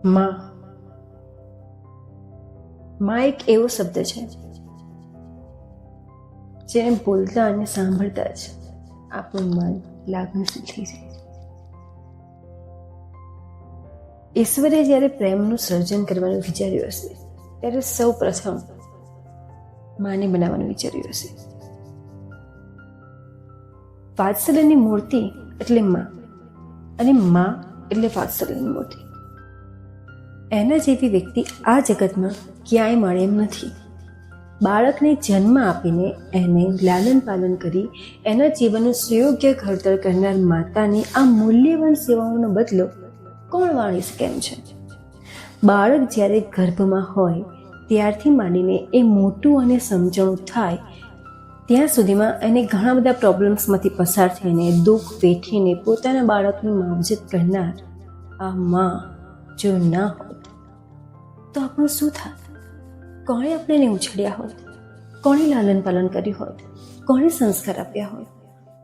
માં માં એક એવો શબ્દ છે જેને બોલતા અને સાંભળતા જ આપણું મન લાગણીશીલ થઈ જાય. ઈશ્વરે જ્યારે પ્રેમનું સર્જન કરવાનું વિચાર્યું હશે ત્યારે સૌ પ્રથમ માને બનાવવાનું વિચાર્યું હશે. વાત્સલ્યની મૂર્તિ એટલે માં અને માં એટલે વાત્સલ્યની મૂર્તિ. એના જેવી વ્યક્તિ આ જગતમાં ક્યાંય મળે એમ નથી. બાળકને જન્મ આપીને એને લાલન પાલન કરી એના જીવનનું સુયોગ્ય ઘડતર કરનાર માતાની આ મૂલ્યવાન સેવાઓનો બદલો કોણ વાણી શકે એમ છે? બાળક જ્યારે ગર્ભમાં હોય ત્યારથી માંડીને એ મોટું અને સમજણું થાય ત્યાં સુધીમાં એને ઘણા બધા પ્રોબ્લેમ્સમાંથી પસાર થઈને દુઃખ વેઠીને પોતાના બાળકની માવજત કરનાર આ માં જો ના હોત તો આપણું શું થાત? કોણે આપણને ઉછળ્યા હોત? કોણે લાલન પાલન કર્યું હોત? કોણે સંસ્કાર આપ્યા હોત?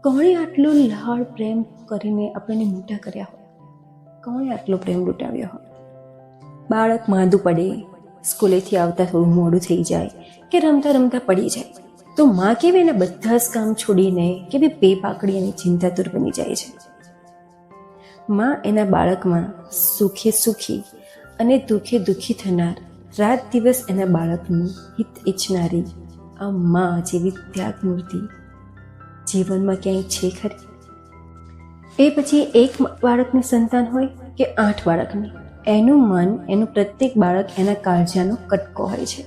કોણે આટલો લાડ પ્રેમ કરીને આપણને મોટા કર્યા હોત? કોણે આટલો પ્રેમ લૂંટાવ્યો હોત? બાળક માંદું પડે, સ્કૂલેથી આવતા થોડું મોડું થઈ જાય કે રમતા રમતા પડી જાય તો માં કેવી એના બધા જ કામ છોડીને કેવી બેપાકડી અને ચિંતાતુર બની જાય છે. માં એના બાળકમાં સુખે સુખી અને દુઃખે દુઃખી થનાર, રાત દિવસ એના બાળકનું હિત ઈચ્છનારી આ માં જેવી ત્યાગ મૂર્તિ જીવનમાં ક્યાંય છે ખરી? એ પછી એક બાળકની સંતાન હોય કે 8 બાળકની, એનું મન, એનું પ્રત્યેક બાળક એના કાળજાનો કટકો હોય છે.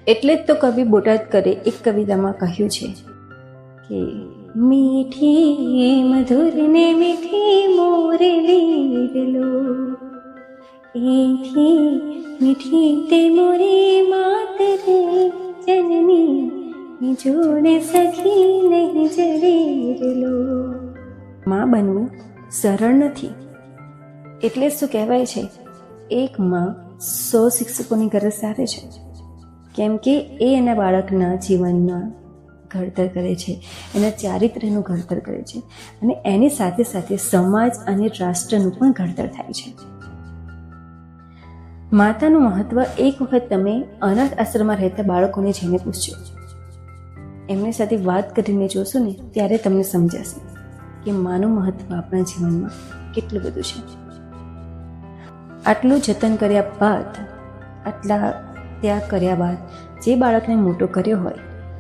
એટલે જ તો કવિ બોટાદકરે એક કવિતામાં કહ્યું છે કે મીઠી મધુર ને મીઠી મોરલી લો, એથી મીઠી તે મોરી માત રે જનની જોડે સખી નહીં જરી લો. માં બનવું સરળ નથી. એટલે જ તો કહેવાય છે એક માં 100 શિક્ષકોની ગરજ સારે છે. કેમ કે એ એના બાળકના જીવનના ઘડતર કરે છે, એના ચારિત્ર્યનું ઘડતર કરે છે અને એની સાથે સાથે સમાજ અને રાષ્ટ્રનું પણ ઘડતર થાય છે. માતાનું મહત્વ એક વખત તમે અનાથ આશ્રમમાં રહેતા બાળકોને જઈને પૂછજો. એમની સાથે વાત કરીને જોશો ને ત્યારે તમને સમજાશે કે માનું મહત્વ આપણા જીવનમાં કેટલું બધું છે. આટલું જતન કર્યા બાદ, આટલા ત્યાગ કર્યા બાદ જે બાળકને મોટો કર્યો હોય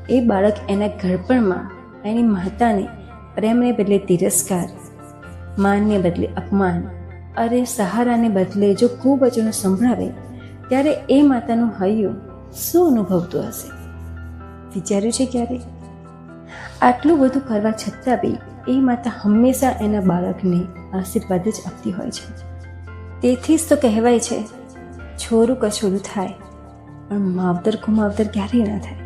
એ બાળક એના ઘડપણમાં એની માતાને પ્રેમને બદલે તિરસ્કાર, માનને બદલે અપમાન, અરે સહારાને બદલે જો કુવચનો સંભળાવે ત્યારે એ માતાનું હૈયું શું અનુભવતું હશે? વિચાર્યું છે ક્યારે? આટલું બધું કરવા છતાં બી એ માતા હંમેશા એના બાળકને આશીર્વાદ જ આપતી હોય છે. તેથી જ તો કહેવાય છે છોરું કછોરું થાય પણ માવતર કુમાવતર ક્યારેય ના થાય.